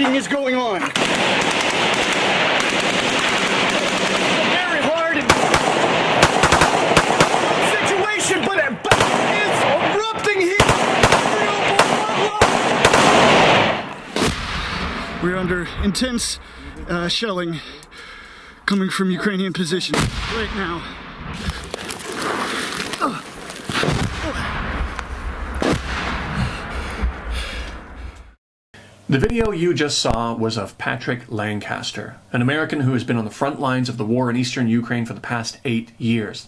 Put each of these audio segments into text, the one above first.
fighting is going on. Very hard situation, but it is erupting here. We're under intense shelling coming from Ukrainian position right now. The video you just saw was of Patrick Lancaster, an American who has been on the front lines of the war in eastern Ukraine for the past 8 years.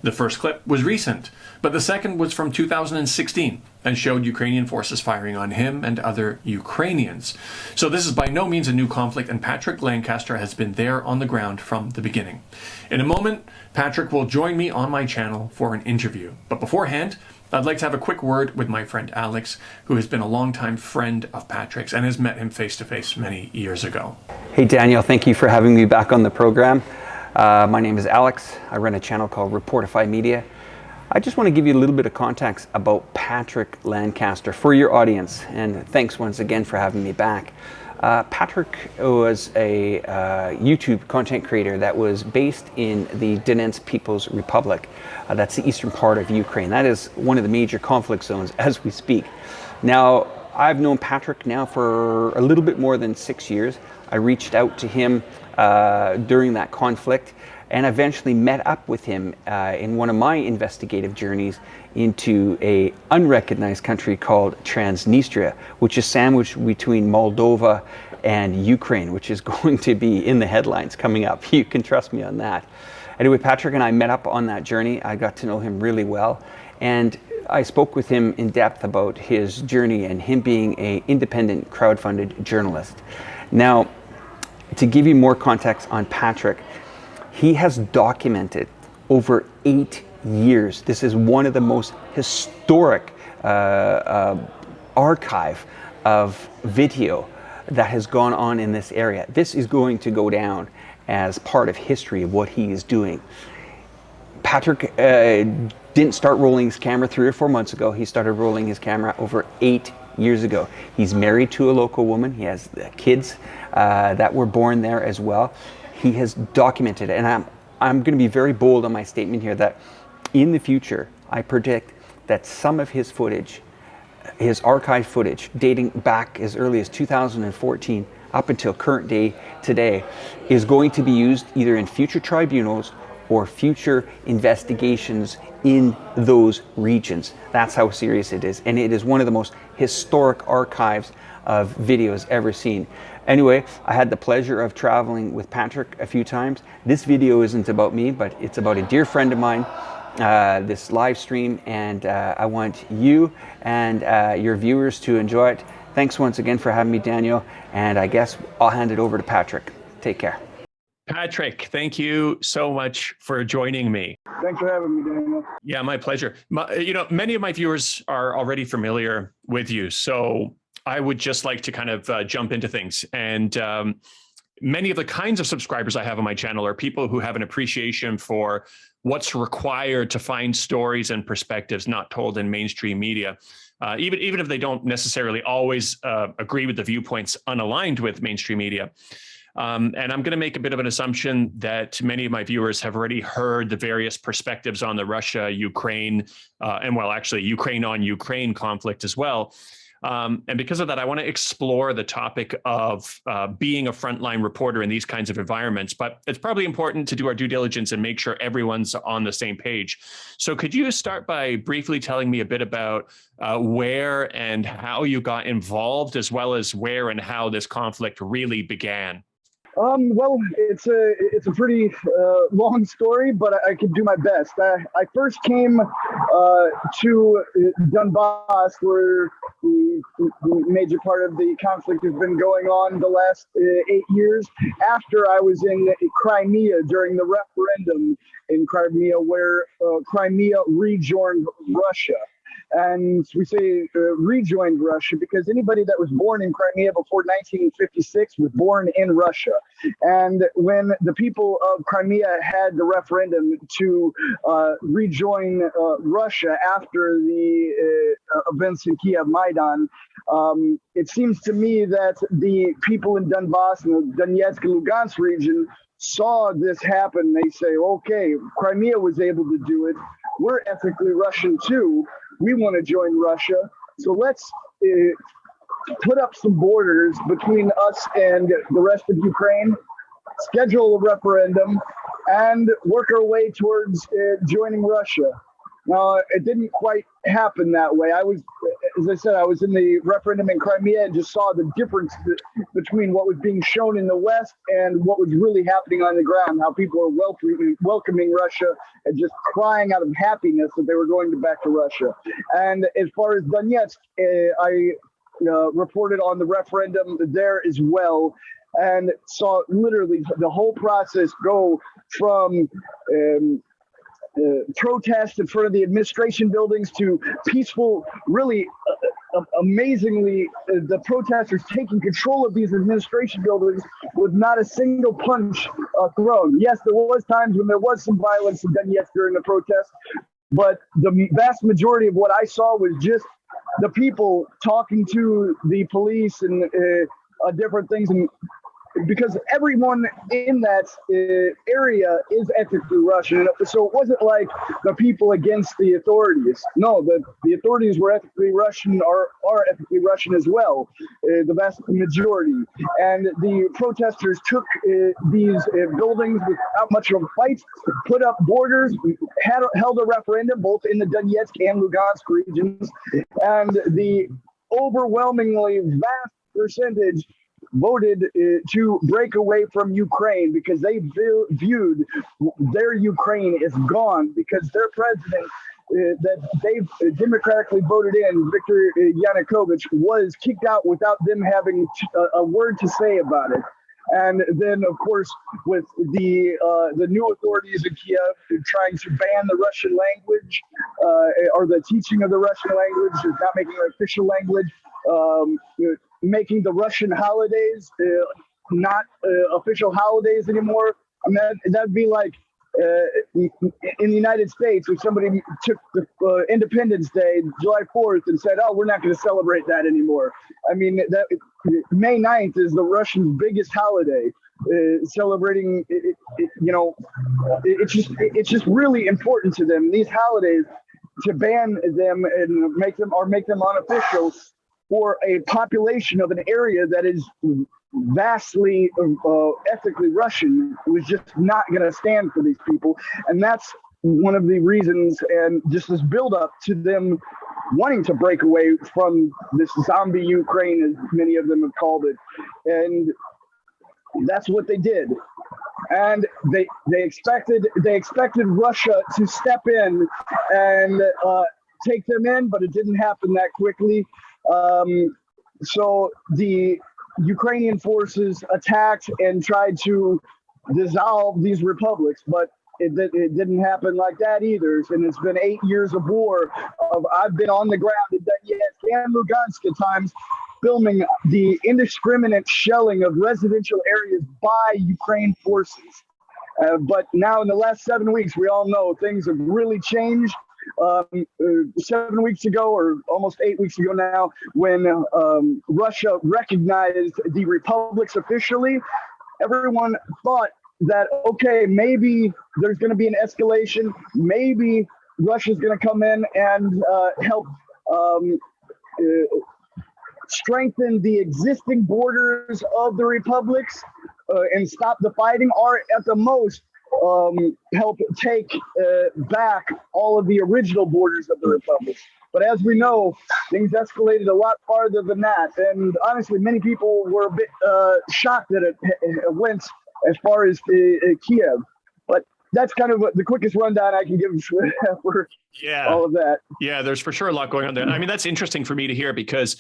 The first clip was recent, but the second was from 2016 and showed Ukrainian forces firing on him and other Ukrainians. So this is by no means a new conflict, and Patrick Lancaster has been there on the ground from the beginning. In a moment, Patrick will join me on my channel for an interview. But beforehand, I'd like to have a quick word with my friend Alex, who has been a longtime friend of Patrick's and has met him face-to-face many years ago. Hey Daniel, thank you for having me back on the program. My name is Alex. I run a channel called Reportify Media. I just want to give you a little bit of context about Patrick Lancaster for your audience, and thanks once again for having me back. Patrick was a YouTube content creator that was based in the Donetsk People's Republic. That's the eastern part of Ukraine. That is one of the major conflict zones as we speak. Now, I've known Patrick now for a little bit more than 6 years. I reached out to him during that conflict and eventually met up with him in one of my investigative journeys into a unrecognized country called Transnistria, which is sandwiched between Moldova and Ukraine, which is going to be in the headlines coming up. You can trust me on that. Anyway, Patrick and I met up on that journey. I got to know him really well, and I spoke with him in depth about his journey and him being an independent crowdfunded journalist. Now, to give you more context on Patrick, he has documented over 8 years. This is one of the most historic archive of video that has gone on in this area. This is going to go down as part of history of what he is doing. Patrick didn't start rolling his camera 3 or 4 months ago. He started rolling his camera over 8 years ago. He's married to a local woman. He has kids that were born there as well. He has documented it, and I'm going to be very bold on my statement here that in the future, I predict that some of his footage, his archive footage dating back as early as 2014 up until current day today, is going to be used either in future tribunals or future investigations in those regions. That's how serious it is, and it is one of the most historic archives of videos ever seen. Anyway, I had the pleasure of traveling with Patrick a few times. This video isn't about me, but it's about a dear friend of mine, this live stream, and I want you and your viewers to enjoy it. Thanks once again for having me, Daniel, and I guess I'll hand it over to Patrick. Take care. Patrick, thank you so much for joining me. Thanks for having me, Daniel. Yeah, my pleasure. Many of my viewers are already familiar with you, so I would just like to kind of jump into things. And many of the kinds of subscribers I have on my channel are people who have an appreciation for what's required to find stories and perspectives not told in mainstream media. Even if they don't necessarily always agree with the viewpoints unaligned with mainstream media. And I'm going to make a bit of an assumption that many of my viewers have already heard the various perspectives on the Russia-Ukraine, and well, actually Ukraine on Ukraine conflict as well. And because of that, I want to explore the topic of being a frontline reporter in these kinds of environments. But it's probably important to do our due diligence and make sure everyone's on the same page. So could you start by briefly telling me a bit about where and how you got involved, as well as where and how this conflict really began? Well, it's a pretty long story, but I can do my best. I first came to Donbass, where the major part of the conflict has been going on the last 8 years, after I was in Crimea during the referendum in Crimea, where Crimea rejoined Russia. And we say rejoined Russia because anybody that was born in Crimea before 1956 was born in Russia. And when the people of Crimea had the referendum to rejoin Russia after the events in Kiev Maidan, It seems to me that the people in Donbass and the Donetsk and Lugansk region saw this happen. They say, okay, Crimea was able to do it. We're ethnically Russian too. We want to join Russia. So let's put up some borders between us and the rest of Ukraine, schedule a referendum, and work our way towards joining Russia. Now, it didn't quite happen that way. As I said, I was in the referendum in Crimea and just saw the difference between what was being shown in the West and what was really happening on the ground, how people are welcoming Russia and just crying out of happiness that they were going back to Russia. And as far as Donetsk, I reported on the referendum there as well, and saw literally the whole process go from protest in front of the administration buildings to peaceful, really amazingly, the protesters taking control of these administration buildings with not a single punch thrown. Yes, there was times when there was some violence in Donetsk during the protest, but the vast majority of what I saw was just the people talking to the police and different things, and because everyone in that area is ethnically Russian. So it wasn't like the people against the authorities. No, the authorities were ethnically Russian, are ethnically Russian as well, the vast majority. And the protesters took these buildings without much of a fight, put up borders, held a referendum both in the Donetsk and Lugansk regions, and the overwhelmingly vast percentage voted to break away from Ukraine because they viewed their Ukraine as gone, because their president that they've democratically voted in, Viktor Yanukovych, was kicked out without them having a word to say about it. And then, of course, with the new authorities in Kiev trying to ban the Russian language or the teaching of the Russian language, not making it official language, making the Russian holidays not official holidays anymore. I mean, that'd be like in the United States, if somebody took the Independence Day, July 4th, and said, "Oh, we're not going to celebrate that anymore." I mean, that May 9th is the Russians' biggest holiday. Celebrating, it's just really important to them, these holidays, to ban them and make them unofficial for a population of an area that is vastly ethnically Russian. It was just not going to stand for these people. And that's one of the reasons, and just this buildup to them wanting to break away from this zombie Ukraine, as many of them have called it. And that's what they did. And they expected Russia to step in and take them in, but it didn't happen that quickly. So the Ukrainian forces attacked and tried to dissolve these republics, but it didn't happen like that either. And it's been 8 years of war. I've been on the ground in Donetsk and Lugansk at times, filming the indiscriminate shelling of residential areas by Ukraine forces. But now in the last 7 weeks, we all know things have really changed. 7 weeks ago, or almost 8 weeks ago now, when Russia recognized the republics officially, everyone thought that, okay, maybe there's going to be an escalation. Maybe Russia's going to come in and help strengthen the existing borders of the republics and stop the fighting, or at the most help take back all of the original borders of the republic. But as we know, things escalated a lot farther than that. And honestly, many people were a bit shocked that it went as far as Kiev. But that's kind of the quickest rundown I can give for all of that. Yeah, there's for sure a lot going on there. I mean, that's interesting for me to hear, because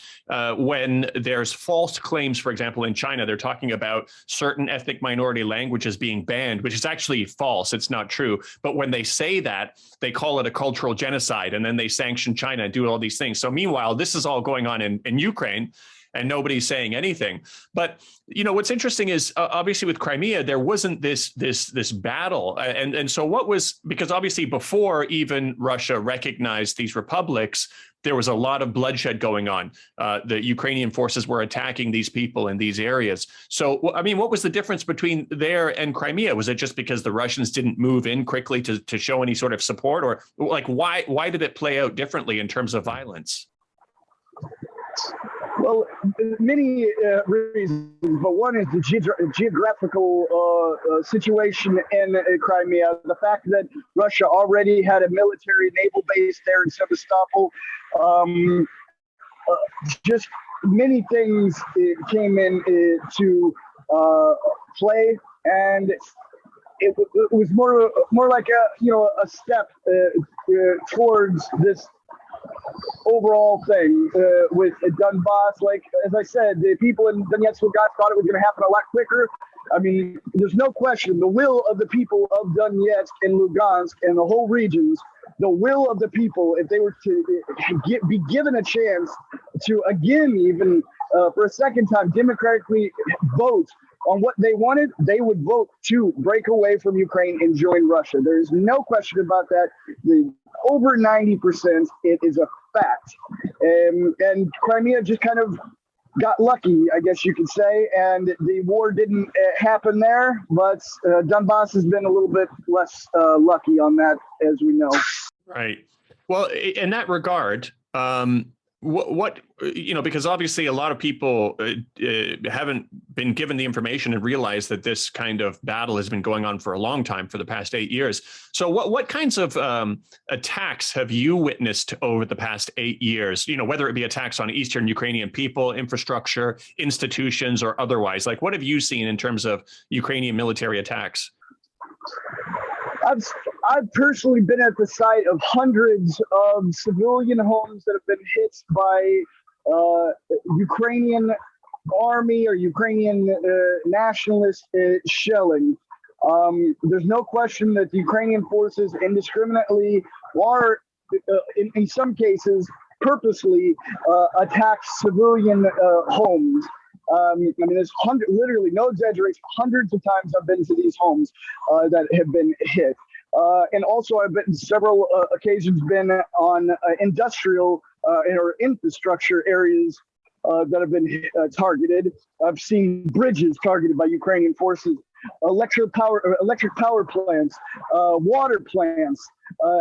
when there's false claims, for example, in China, they're talking about certain ethnic minority languages being banned, which is actually false. It's not true. But when they say that, they call it a cultural genocide, and then they sanction China and do all these things. So meanwhile, this is all going on in Ukraine. and nobody's saying anything. But what's interesting is obviously with Crimea, there wasn't this battle, and so what was, because obviously before even Russia recognized these republics, there was a lot of bloodshed going on. The Ukrainian forces were attacking these people in these areas. So, I mean, what was the difference between there and Crimea? Was it just because the Russians didn't move in quickly to show any sort of support, or like why did it play out differently in terms of violence? Well, many reasons, but one is the geographical situation in Crimea. The fact that Russia already had a military naval base there in Sevastopol. Just many things came in to play, and it was more like a step towards this overall thing with Donbass. Like, as I said, the people in Donetsk, Lugansk thought it was going to happen a lot quicker. I mean, there's no question the will of the people of Donetsk and Lugansk and the whole regions, the will of the people, if they were to be given a chance to again, even for a second time, democratically vote on what they wanted, they would vote to break away from Ukraine and join Russia. There's no question about that. Over 90%, it is a fact. And Crimea just kind of got lucky, I guess you could say, and the war didn't happen there, but Donbass has been a little bit less lucky on that, as we know. Right. Well, in that regard, what because obviously a lot of people haven't been given the information and realized that this kind of battle has been going on for a long time, for the past 8 years. So what kinds of attacks have you witnessed over the past 8 years? Whether it be attacks on Eastern Ukrainian people, infrastructure, institutions, or otherwise. Like, what have you seen in terms of Ukrainian military attacks? I've personally been at the site of hundreds of civilian homes that have been hit by Ukrainian army or Ukrainian nationalist shelling. There's no question that the Ukrainian forces indiscriminately or in some cases purposely attack civilian homes. I mean, there's literally, no exaggeration, hundreds of times I've been to these homes that have been hit. And also I've been several occasions been on industrial or infrastructure areas that have been targeted. I've seen bridges targeted by Ukrainian forces, electric power plants, water plants.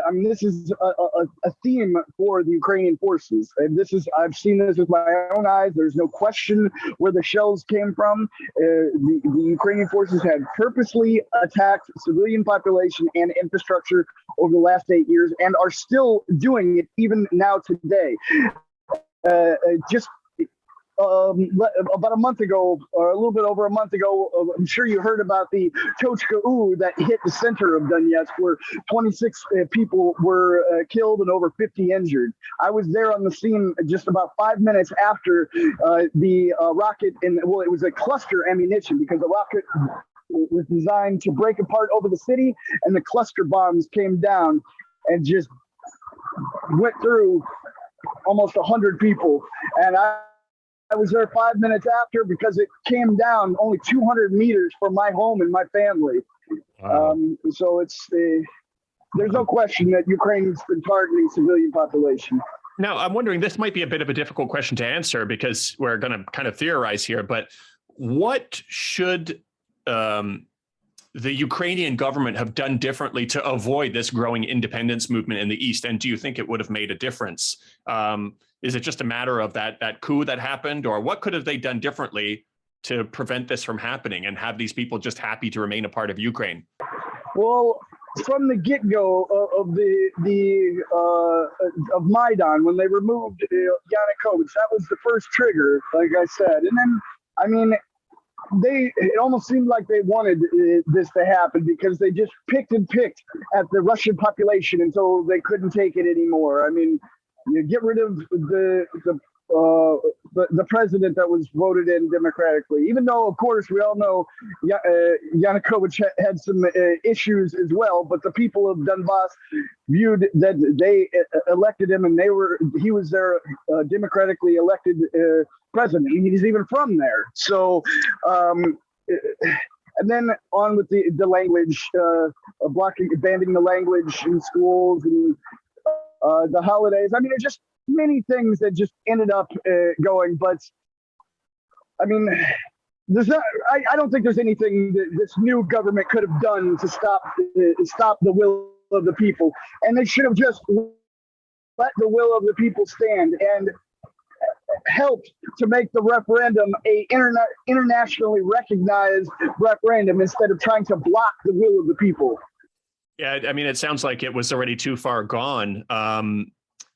I mean, this is a theme for the Ukrainian forces. And I've seen this with my own eyes. There's no question where the shells came from. The Ukrainian forces have purposely attacked civilian population and infrastructure over the last 8 years and are still doing it even now today. About a month ago, or a little bit over a month ago, I'm sure you heard about the Tochka U that hit the center of Donetsk, where 26 people were killed and over 50 injured. I was there on the scene just about 5 minutes after the rocket, it was a cluster ammunition, because the rocket was designed to break apart over the city, and the cluster bombs came down and just went through almost 100 people. And I was there 5 minutes after, because it came down only 200 meters from my home and my family. Wow. So there's no question that Ukraine's been targeting civilian population. Now, I'm wondering, this might be a bit of a difficult question to answer, because we're going to kind of theorize here, but what should the Ukrainian government have done differently to avoid this growing independence movement in the East? And do you think it would have made a difference? Is it just a matter of that coup that happened, or what could have they done differently to prevent this from happening and have these people just happy to remain a part of Ukraine? Well, from the get-go of Maidan, when they removed Yanukovych, that was the first trigger, like I said. And then, I mean, it almost seemed like they wanted this to happen, because they just picked at the Russian population until they couldn't take it anymore. I mean, you get rid of the president that was voted in democratically. Even though, of course, we all know Yanukovych had some issues as well, but the people of Donbass viewed that they elected him, and he was their democratically elected president. He's even from there. So. And then on with the language, banning the language in schools and the holidays. I mean, there's just many things that just ended up going. But I mean, I don't think there's anything that this new government could have done to stop the will of the people. And they should have just let the will of the people stand and helped to make the referendum a internationally recognized referendum instead of trying to block the will of the people. Yeah, I mean, it sounds like it was already too far gone.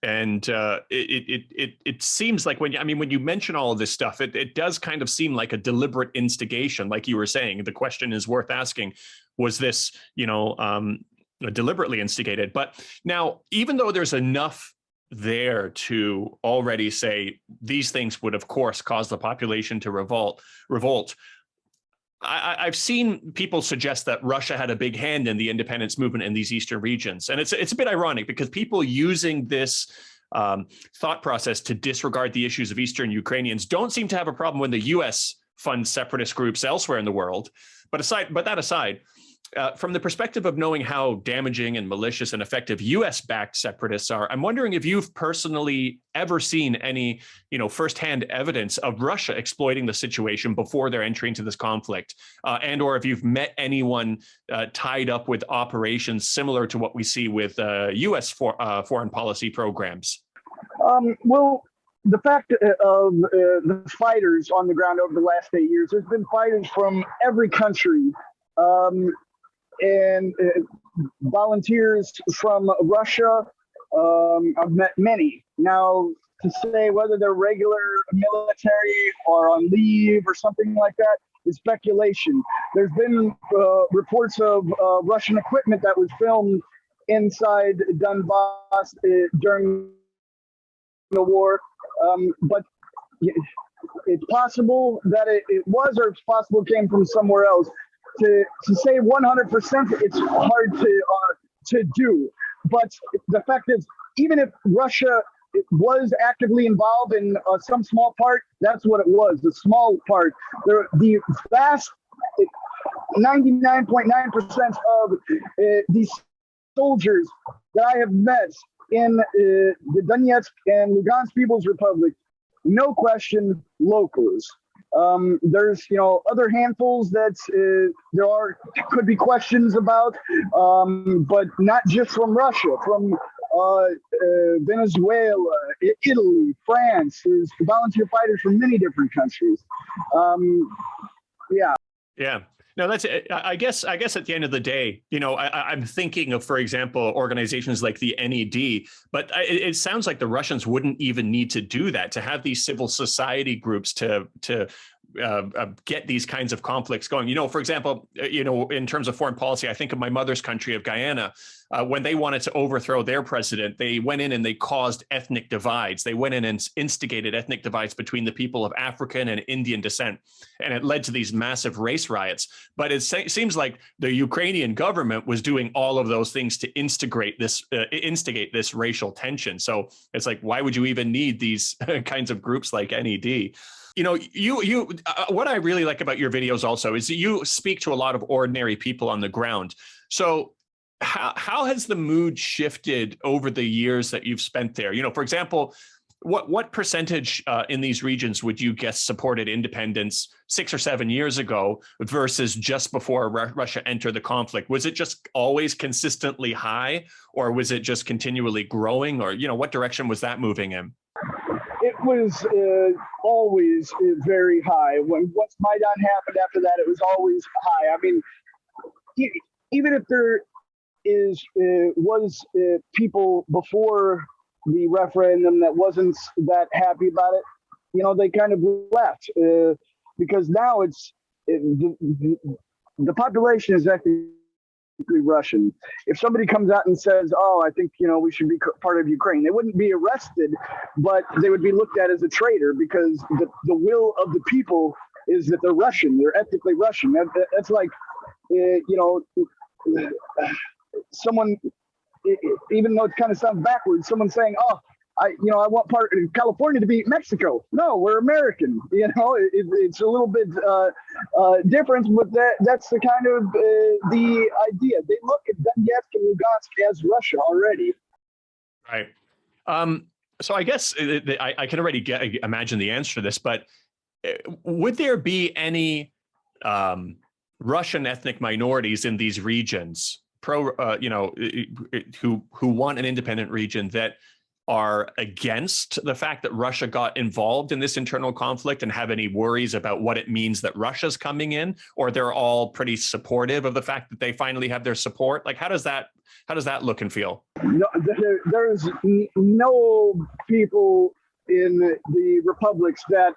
It seems like when you mention all of this stuff, it does kind of seem like a deliberate instigation, like you were saying. The question is worth asking: was this, deliberately instigated? But now, even though there's enough there to already say these things would, of course, cause the population to revolt. I've seen people suggest that Russia had a big hand in the independence movement in these eastern regions. And it's a bit ironic because people using this thought process to disregard the issues of Eastern Ukrainians don't seem to have a problem when the US funds separatist groups elsewhere in the world. But that aside, from the perspective of knowing how damaging and malicious and effective US-backed separatists are, I'm wondering if you've personally ever seen any, firsthand evidence of Russia exploiting the situation before their entry into this conflict, and or if you've met anyone tied up with operations similar to what we see with US foreign policy programs. Well, the fact of the fighters on the ground over the last 8 years, there's been fighters from every country. And volunteers from Russia, I've met many. Now, to say whether they're regular military or on leave or something like that is speculation. There's been reports of Russian equipment that was filmed inside Donbass during the war, but it's possible that it was, or it's possible it came from somewhere else. To say 100%, it's hard to do. But the fact is, even if Russia was actively involved in some small part, that's what it was, the small part. The vast 99.9% of these soldiers that I have met in the Donetsk and Lugansk People's Republic, no question, locals. There's other handfuls that could be questions about, but not just from Russia, from Venezuela, Italy, France. There's volunteer fighters from many different countries. Yeah. No, that's, I guess at the end of the day, I'm thinking of, for example, organizations like the NED, but it sounds like the Russians wouldn't even need to do that, to have these civil society groups to get these kinds of conflicts going. For example, in terms of foreign policy, I think of my mother's country of Guyana. When they wanted to overthrow their president, they went in and they caused ethnic divides. They went in and instigated ethnic divides between the people of African and Indian descent. And it led to these massive race riots. But it seems like the Ukrainian government was doing all of those things to instigate this racial tension. So it's like, why would you even need these kinds of groups like NED? What I really like about your videos also is that you speak to a lot of ordinary people on the ground. So how has the mood shifted over the years that you've spent there? For example, what percentage in these regions would you guess supported independence 6 or 7 years ago versus just before Russia entered the conflict? Was it just always consistently high, or was it just continually growing, or what direction was that moving in? It was always very high. Once Maidan happened, after that, it was always high. I mean, even if there was people before the referendum that wasn't that happy about it, they kind of left because now the population is actually Russian. If somebody comes out and says, "Oh, I think we should be part of Ukraine," they wouldn't be arrested, but they would be looked at as a traitor because the will of the people is that they're Russian. They're ethnically Russian. That's like, someone, even though it kind of sounds backwards, someone saying, "Oh, I want part of California to be Mexico." No, we're American. It's a little bit different, but that's the kind of the idea. They look at Donetsk and Lugansk as Russia already. Right. So I guess I can already imagine the answer to this, but would there be any Russian ethnic minorities in these regions, who want an independent region, that are against the fact that Russia got involved in this internal conflict and have any worries about what it means that Russia's coming in, or they're all pretty supportive of the fact that they finally have their support? Like, how does that look and feel? No, there's no people in the republics that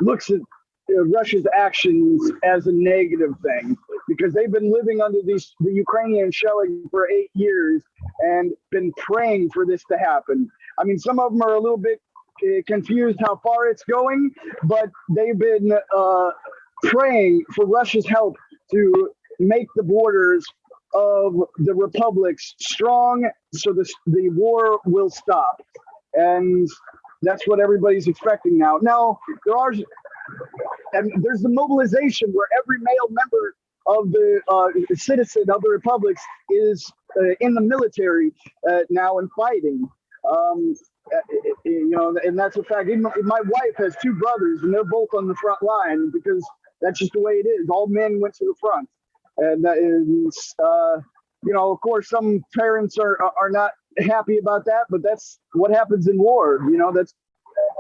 looks at Russia's actions as a negative thing, because they've been living under the Ukrainian shelling for 8 years and been praying for this to happen. I mean, some of them are a little bit confused how far it's going, but they've been praying for Russia's help to make the borders of the republics strong so the war will stop. And that's what everybody's expecting now. Now, there's the mobilization where every male member of the citizen of the republics is in the military now and fighting. And that's a fact. Even my wife has 2 brothers, and they're both on the front line because that's just the way it is. All men went to the front, and that is, of course, some parents are not happy about that, but that's what happens in war. That's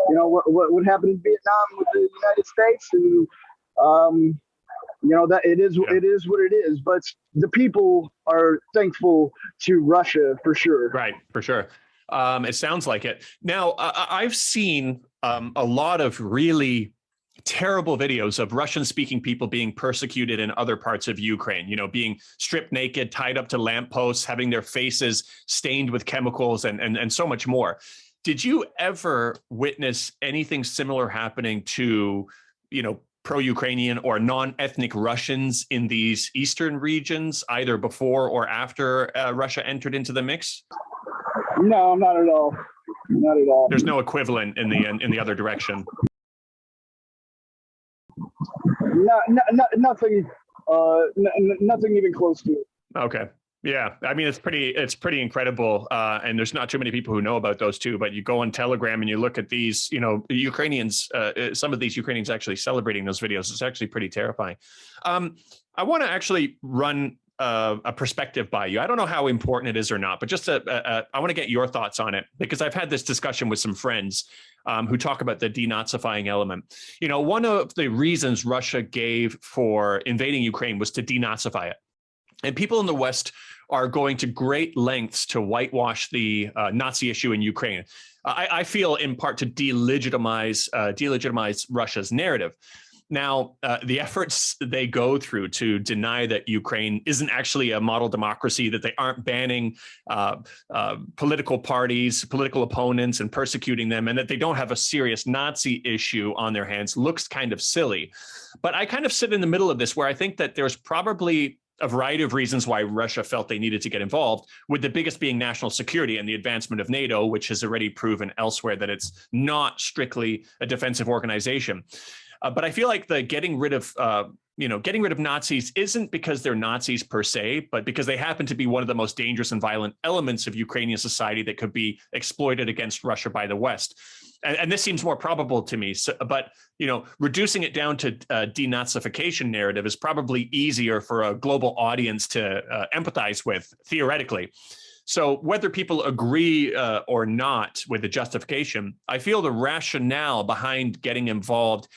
what happened in Vietnam with the United States, and that it is what it is. But the people are thankful to Russia for sure. Right, for sure. It sounds like it. Now, I've seen a lot of really terrible videos of Russian-speaking people being persecuted in other parts of Ukraine, being stripped naked, tied up to lampposts, having their faces stained with chemicals, and so much more. Did you ever witness anything similar happening to, pro-Ukrainian or non-ethnic Russians in these eastern regions, either before or after Russia entered into the mix? No, not at all. Not at all. There's no equivalent in the other direction. Nothing. Nothing even close to it. Okay. Yeah, I mean, it's pretty incredible, and there's not too many people who know about those two. But you go on Telegram and you look at these, Ukrainians. Some of these Ukrainians actually celebrating those videos. It's actually pretty terrifying. I want to actually run a perspective by you. I don't know how important it is or not, but just I want to get your thoughts on it, because I've had this discussion with some friends who talk about the denazifying element. One of the reasons Russia gave for invading Ukraine was to denazify it. And people in the West are going to great lengths to whitewash the Nazi issue in Ukraine. I feel in part to delegitimize Russia's narrative. Now, the efforts they go through to deny that Ukraine isn't actually a model democracy, that they aren't banning political parties, political opponents, and persecuting them, and that they don't have a serious Nazi issue on their hands, looks kind of silly. But I kind of sit in the middle of this, where I think that there's probably a variety of reasons why Russia felt they needed to get involved, with the biggest being national security and the advancement of NATO, which has already proven elsewhere that it's not strictly a defensive organization. But I feel like the getting rid of Nazis isn't because they're Nazis per se, but because they happen to be one of the most dangerous and violent elements of Ukrainian society that could be exploited against Russia by the West. And this seems more probable to me. But reducing it down to a denazification narrative is probably easier for a global audience to empathize with, theoretically. So whether people agree or not with the justification, I feel the rationale behind getting involved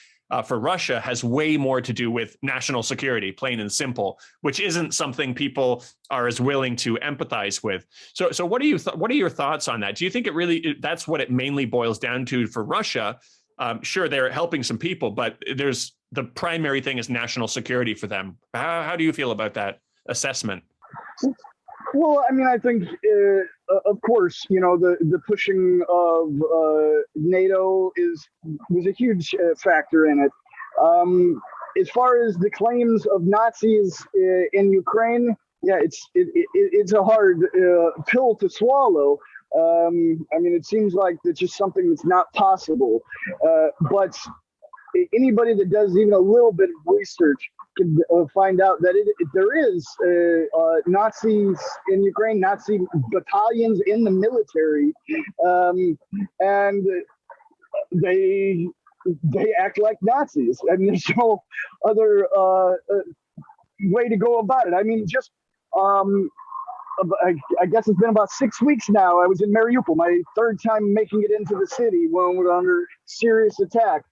for Russia has way more to do with national security, plain and simple, which isn't something people are as willing to empathize with. So what are your thoughts on that? Do you think that's what it mainly boils down to for Russia? Sure, they're helping some people, but the primary thing is national security for them. How do you feel about that assessment? Well, I mean, I think, of course, the pushing of NATO was a huge factor in it. As far as the claims of Nazis in Ukraine, yeah, it's a hard pill to swallow. I mean, it seems like it's just something that's not possible. But anybody that does even a little bit of research can find out that there is Nazis in Ukraine, Nazi battalions in the military, and they act like Nazis. I mean, there's no other way to go about it. I mean, just I guess it's been about 6 weeks now. I was in Mariupol, my third time making it into the city when we were under serious attack.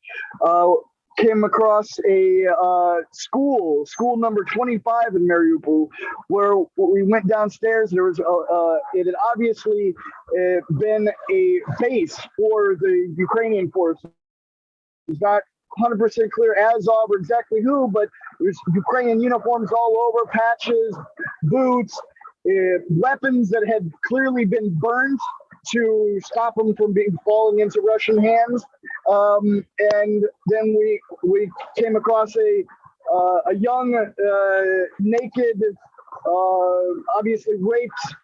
Came across a school number 25 in Mariupol, where we went downstairs. There was it had obviously been a base for the Ukrainian forces. It's not 100% clear as of or exactly who, but there's Ukrainian uniforms all over, patches, boots, weapons that had clearly been burned to stop them from falling into Russian hands. And then we came across a young, naked, obviously raped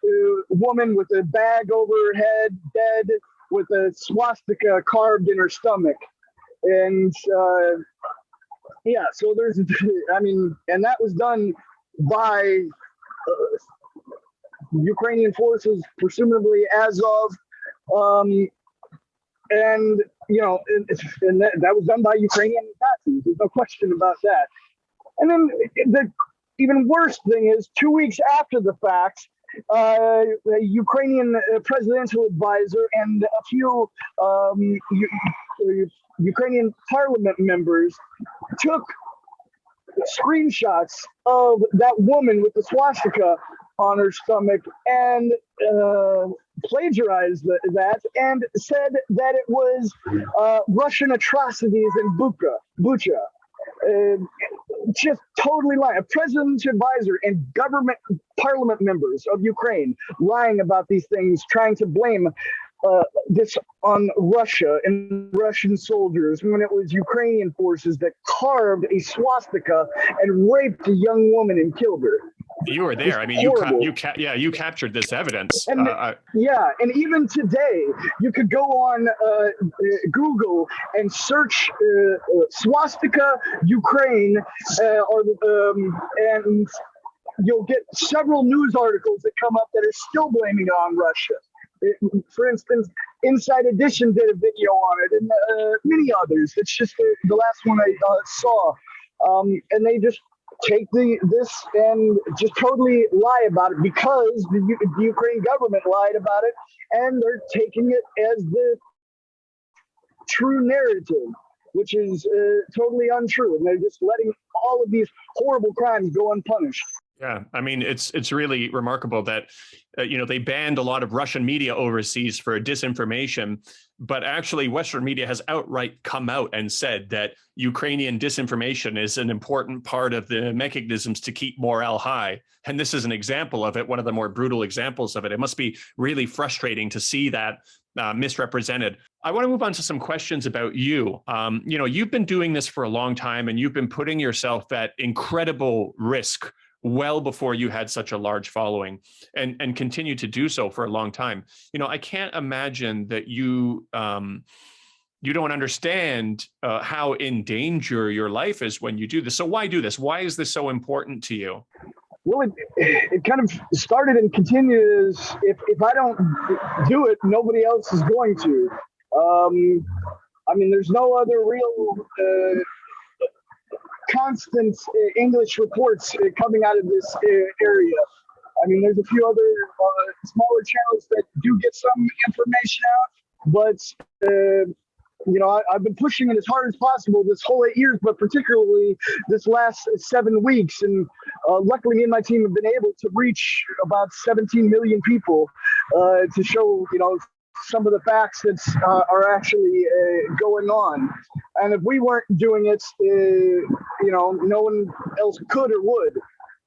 woman with a bag over her head, dead, with a swastika carved in her stomach. And yeah, so there's, I mean, and that was done by Ukrainian forces, presumably as of, and that was done by Ukrainian Nazis. There's no question about that. And then the even worse thing is, 2 weeks after the fact, the Ukrainian presidential advisor and a few Ukrainian parliament members took screenshots of that woman with the swastika on her stomach and plagiarized that and said that it was Russian atrocities in Bucha. Just totally lying. A president's advisor and government parliament members of Ukraine lying about these things, trying to blame this on Russia and Russian soldiers when it was Ukrainian forces that carved a swastika and raped a young woman and killed her. You were there. I mean, you captured this evidence. And and even today, you could go on Google and search swastika Ukraine, and you'll get several news articles that come up that are still blaming it on Russia. For instance, Inside Edition did a video on it, and many others. It's just the last one I saw, and they just take this and just totally lie about it because the Ukraine government lied about it, and they're taking it as the true narrative, which is totally untrue, and they're just letting all of these horrible crimes go unpunished. Yeah, I mean, it's really remarkable that they banned a lot of Russian media overseas for disinformation, but actually Western media has outright come out and said that Ukrainian disinformation is an important part of the mechanisms to keep morale high. And this is an example of it, one of the more brutal examples of it. It must be really frustrating to see that misrepresented. I want to move on to some questions about you. You've been doing this for a long time, and you've been putting yourself at incredible risk well before you had such a large following, and continue to do so for a long time. I can't imagine that you don't understand how in danger your life is when you do this. So why do this? Why is this so important to you? Well, it kind of started and continues. If I don't do it, nobody else is going to. I mean, there's no other real constant English reports coming out of this area. I mean, there's a few other smaller channels that do get some information out, but I've been pushing it as hard as possible this whole 8 years, but particularly this last 7 weeks. And luckily, me and my team have been able to reach about 17 million people to show, some of the facts that are actually going on. And if we weren't doing it, no one else could or would.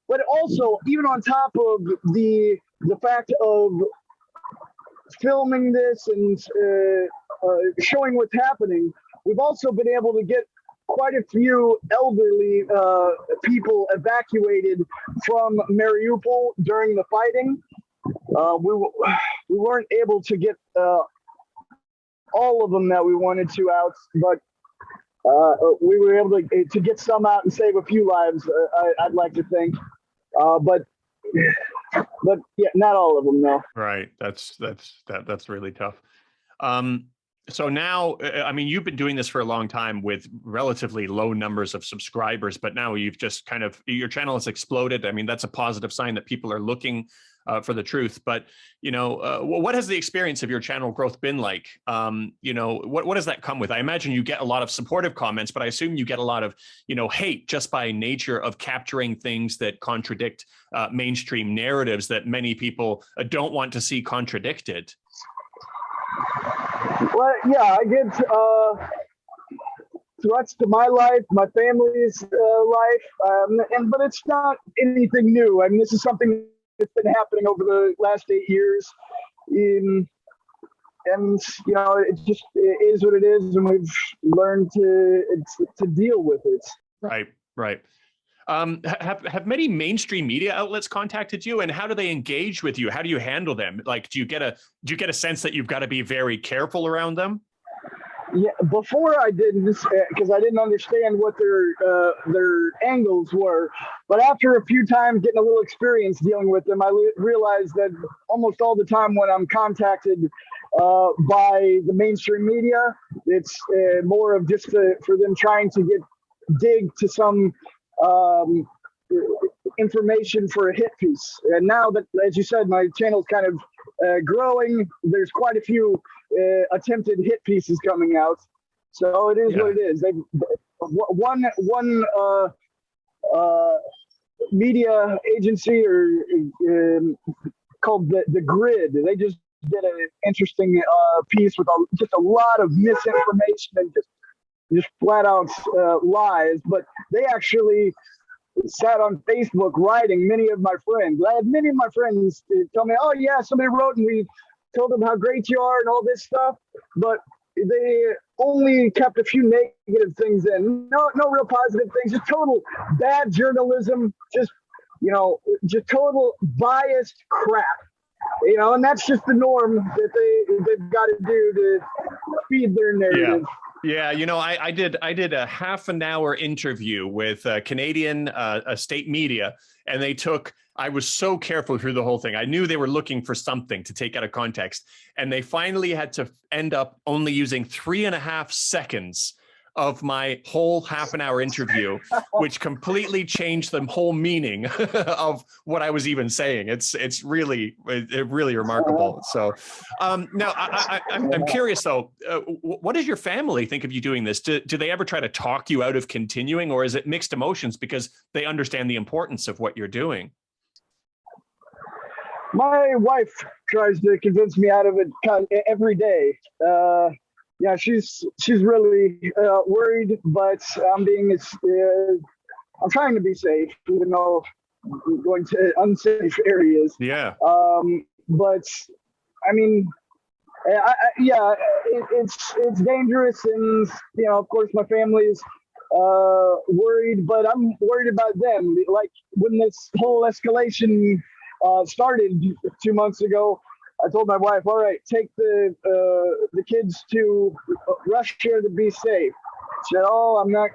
but also even on top of the fact of filming this and showing what's happening, we've also been able to get quite a few elderly people evacuated from Mariupol during the fighting. We weren't able to get all of them that we wanted to out, but we were able to get some out and save a few lives. I'd like to think, but yeah, not all of them, no. Right. That's really tough. So now, I mean, you've been doing this for a long time with relatively low numbers of subscribers, but now you've just kind of, your channel has exploded. I mean, that's a positive sign that people are looking for the truth. But, you know, what has the experience of your channel growth been like? You know, what does that come with? I imagine you get a lot of supportive comments, but I assume you get a lot of, you know, hate just by nature of capturing things that contradict mainstream narratives that many people don't want to see contradicted. Well, yeah, I get threats to my life, my family's life, but it's not anything new. I mean, this is something that's been happening over the last 8 years, and you know, it is what it is, and we've learned to deal with it. Right, right. Have many mainstream media outlets contacted you, and how do they engage with you? How do you handle them? Like, do you get a sense that you've got to be very careful around them? Yeah, before I didn't, because I didn't understand what their angles were. But after a few times getting a little experience dealing with them, I realized that almost all the time when I'm contacted by the mainstream media, it's more of just for them trying to dig to some information for a hit piece. And now that, as you said, my channel's kind of growing, there's quite a few attempted hit pieces coming out. So it is what it is. One media agency called the Grid, they just did an interesting piece with just a lot of misinformation and just flat out lies. But they actually sat on Facebook writing many of my friends. I had many of my friends tell me, oh yeah, somebody wrote and we told them how great you are and all this stuff, but they only kept a few negative things in. No real positive things, just total bad journalism, just total biased crap. You know, and that's just the norm that they've got to do to feed their narrative. Yeah, you know, I did a half an hour interview with Canadian state media, and I was so careful through the whole thing. I knew they were looking for something to take out of context, and they finally had to end up only using 3.5 seconds of my whole half an hour interview, which completely changed the whole meaning of what I was even saying. It's really remarkable. So now I'm curious though, what does your family think of you doing this? Do they ever try to talk you out of continuing, or is it mixed emotions because they understand the importance of what you're doing? My wife tries to convince me out of it every day. Yeah, she's really worried, but I'm trying to be safe, even though I'm going to unsafe areas. Yeah. But I mean, it's dangerous, and you know, of course, my family's worried, but I'm worried about them. Like when this whole escalation started 2 months ago, I told my wife, all right, take the kids to Russia to be safe. She said, oh, I'm not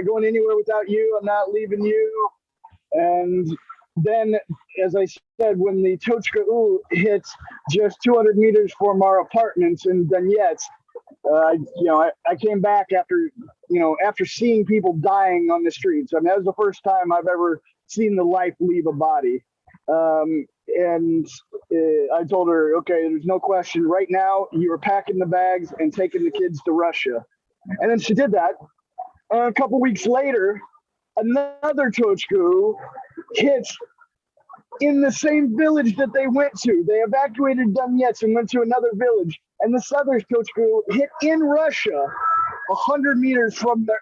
going anywhere without you. I'm not leaving you. And then, as I said, when the Tochka-U hit just 200 meters from our apartments in Donetsk, I came back after seeing people dying on the streets. I mean, that was the first time I've ever seen the life leave a body. And I told her, okay, there's no question. Right now, you are packing the bags and taking the kids to Russia. And then she did that. A couple weeks later, another Tochka hit in the same village that they went to. They evacuated Donetsk and went to another village. And the southern Tochka hit in Russia, 100 meters from the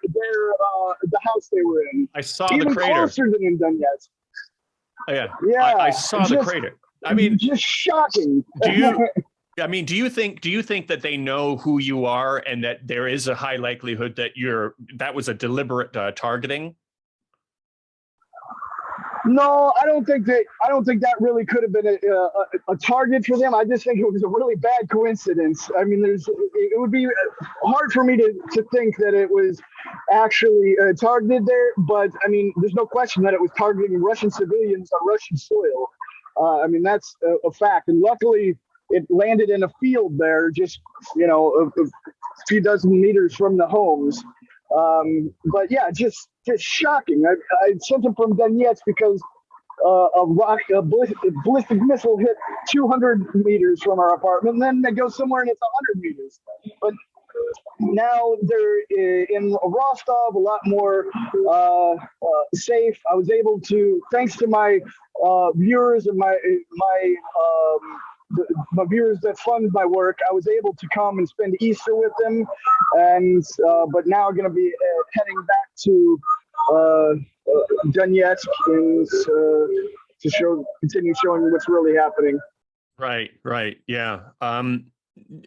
house they were in. I saw even the crater. Closer than in Donetsk. Yeah, Yeah, I saw the crater. I mean, just shocking. do you? I mean, do you think that they know who you are and that there is a high likelihood that that was a deliberate targeting? No, I don't think that really could have been a target for them. I just think it was a really bad coincidence. I mean, it would be hard for me to think that it was actually targeted there, but I mean, there's no question that it was targeting Russian civilians on Russian soil. I mean, that's a fact, and luckily it landed in a field there, just a few dozen meters from the homes. But yeah, just shocking. I sent him from Donetsk because a ballistic missile hit 200 meters from our apartment, and then they go somewhere and it's 100 meters. But now they're in Rostov, a lot more safe. I was able to, thanks to my viewers and my viewers that fund my work, I was able to come and spend Easter with them, and but now I'm going to be heading back to Donetsk and to continue showing what's really happening. Right, yeah.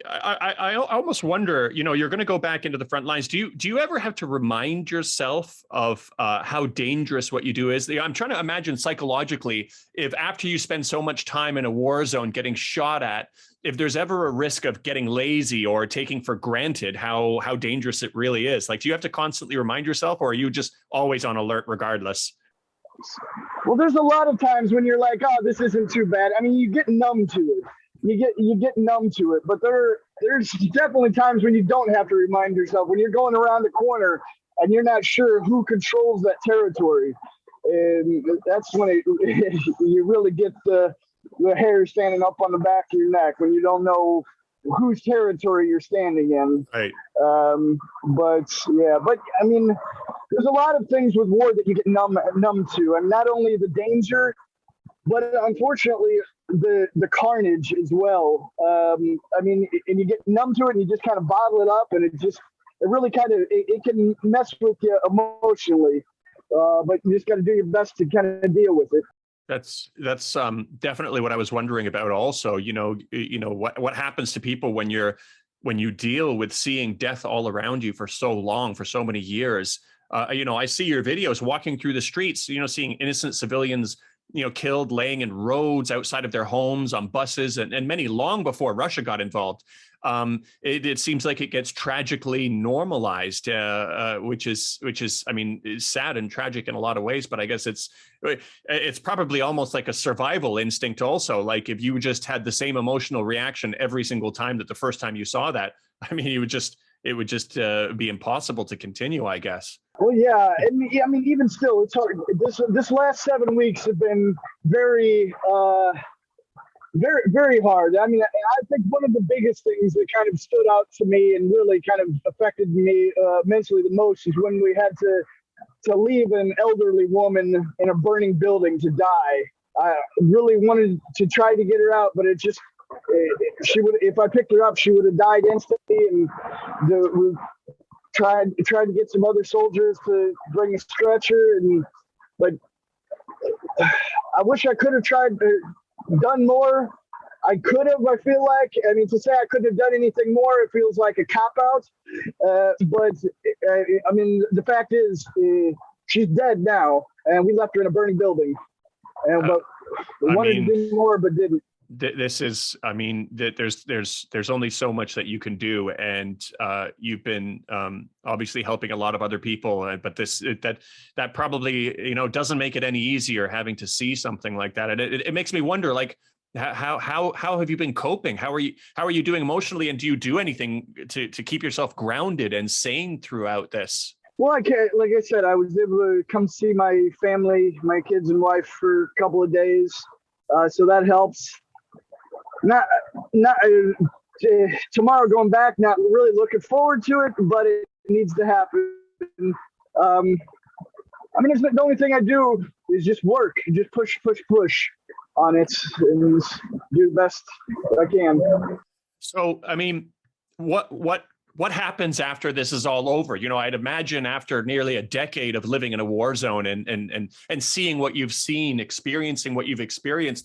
I almost wonder, you're going to go back into the front lines. Do you ever have to remind yourself of how dangerous what you do is? I'm trying to imagine psychologically, if after you spend so much time in a war zone getting shot at, if there's ever a risk of getting lazy or taking for granted how dangerous it really is. Like, do you have to constantly remind yourself, or are you just always on alert regardless? Well, there's a lot of times when you're like, oh, this isn't too bad. I mean, you get numb to it. You get numb to it, but there's definitely times when you don't have to remind yourself, when you're going around the corner and you're not sure who controls that territory, and that's when you really get the hair standing up on the back of your neck, when you don't know whose territory you're standing in. Right. But I mean, there's a lot of things with war that you get numb to, and not only the danger, but unfortunately the carnage as well. I mean, and you get numb to it and you just kind of bottle it up, and it really kind of, it can mess with you emotionally. But you just got to do your best to kind of deal with it. That's definitely what I was wondering about also. What happens to people when you deal with seeing death all around you for so long, for so many years. I see your videos walking through the streets, seeing innocent civilians killed, laying in roads outside of their homes, on buses, and many long before Russia got involved. It seems like it gets tragically normalized, which is, I mean, is sad and tragic in a lot of ways. But I guess it's probably almost like a survival instinct also. Like, if you just had the same emotional reaction every single time that the first time you saw that, I mean, it would just be impossible to continue, I guess. Well, yeah, and I mean, even still, it's hard. This last 7 weeks have been very, very, very hard. I mean, I think one of the biggest things that kind of stood out to me and really kind of affected me mentally the most is when we had to leave an elderly woman in a burning building to die. I really wanted to try to get her out, but she would, if I picked her up, she would have died instantly. And we tried to get some other soldiers to bring a stretcher, but I wish I could have done more. I could have, I feel like. I mean, to say I couldn't have done anything more, it feels like a cop-out. But I mean, the fact is, she's dead now, and we left her in a burning building. But we wanted to do more, but didn't. This is, I mean, there's only so much that you can do, and you've been obviously helping a lot of other people, but that probably doesn't make it any easier having to see something like that, and it makes me wonder, like, how have you been coping? How are you doing emotionally, and do you do anything to keep yourself grounded and sane throughout this? Well, like I said, I was able to come see my family, my kids and wife, for a couple of days, so that helps. Not tomorrow going back, not really looking forward to it, but it needs to happen. I mean, the only thing I do is just work, just push on it and do the best I can. So, I mean, what what happens after this is all over? You know, I'd imagine after nearly a decade of living in a war zone and seeing what you've seen, experiencing what you've experienced,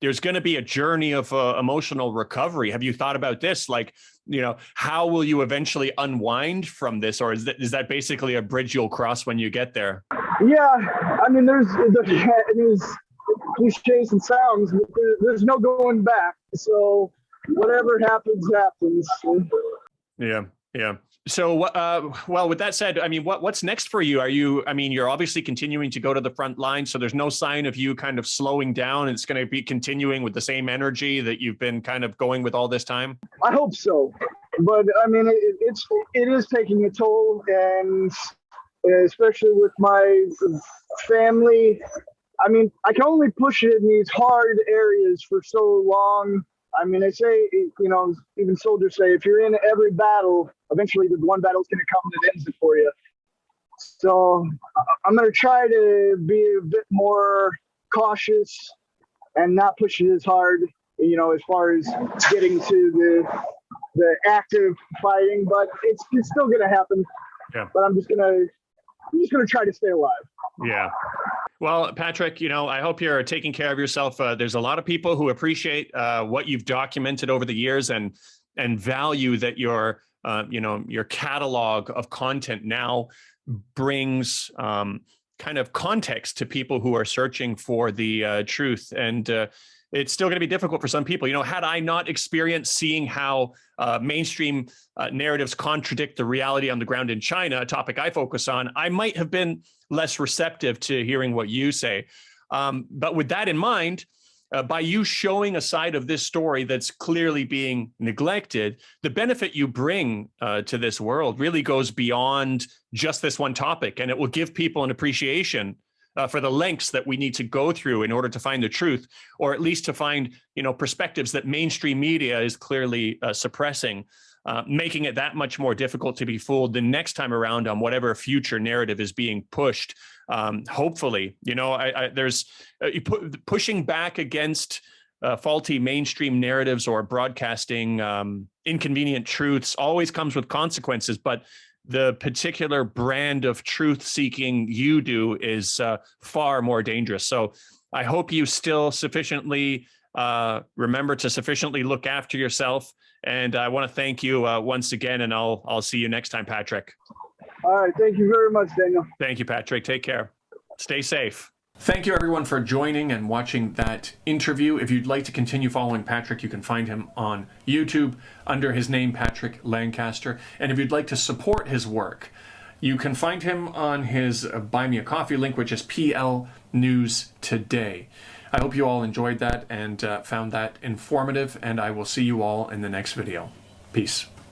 there's going to be a journey of emotional recovery. Have you thought about this? Like, you know, how will you eventually unwind from this? Or is that basically a bridge you'll cross when you get there? Yeah, I mean, there's cliches and sounds, but there's no going back. So whatever happens, happens. Yeah. Yeah. So, well, with that said, I mean, what's next for you? You're obviously continuing to go to the front line, so there's no sign of you kind of slowing down. It's going to be continuing with the same energy that you've been kind of going with all this time. I hope so, but I mean, it is taking a toll, and especially with my family. I mean, I can only push it in these hard areas for so long. I mean, they say, you know, even soldiers say, if you're in every battle, eventually the one battle's going to come that ends it for you. So I'm going to try to be a bit more cautious and not push it as hard, you know, as far as getting to the active fighting. But it's still going to happen. Yeah. But I'm just going to try to stay alive. Yeah. Well, Patrick, you know, I hope you're taking care of yourself. There's a lot of people who appreciate what you've documented over the years and value that your catalog of content now brings kind of context to people who are searching for the truth. And it's still going to be difficult for some people. You know, had I not experienced seeing how mainstream narratives contradict the reality on the ground in China, a topic I focus on, I might have been less receptive to hearing what you say. But with that in mind, by you showing a side of this story that's clearly being neglected, the benefit you bring to this world really goes beyond just this one topic, and it will give people an appreciation for the lengths that we need to go through in order to find the truth, or at least to find, you know, perspectives that mainstream media is clearly suppressing, making it that much more difficult to be fooled the next time around on whatever future narrative is being pushed. Hopefully, you know, there's pushing back against faulty mainstream narratives or broadcasting inconvenient truths always comes with consequences, but the particular brand of truth seeking you do is far more dangerous. So I hope you still sufficiently remember to sufficiently look after yourself. And I want to thank you once again, and I'll see you next time, Patrick. All right. Thank you very much, Daniel. Thank you, Patrick. Take care. Stay safe. Thank you, everyone, for joining and watching that interview. If you'd like to continue following Patrick, you can find him on YouTube under his name, Patrick Lancaster. And if you'd like to support his work, you can find him on his Buy Me a Coffee link, which is PL News Today. I hope you all enjoyed that and found that informative, and I will see you all in the next video. Peace.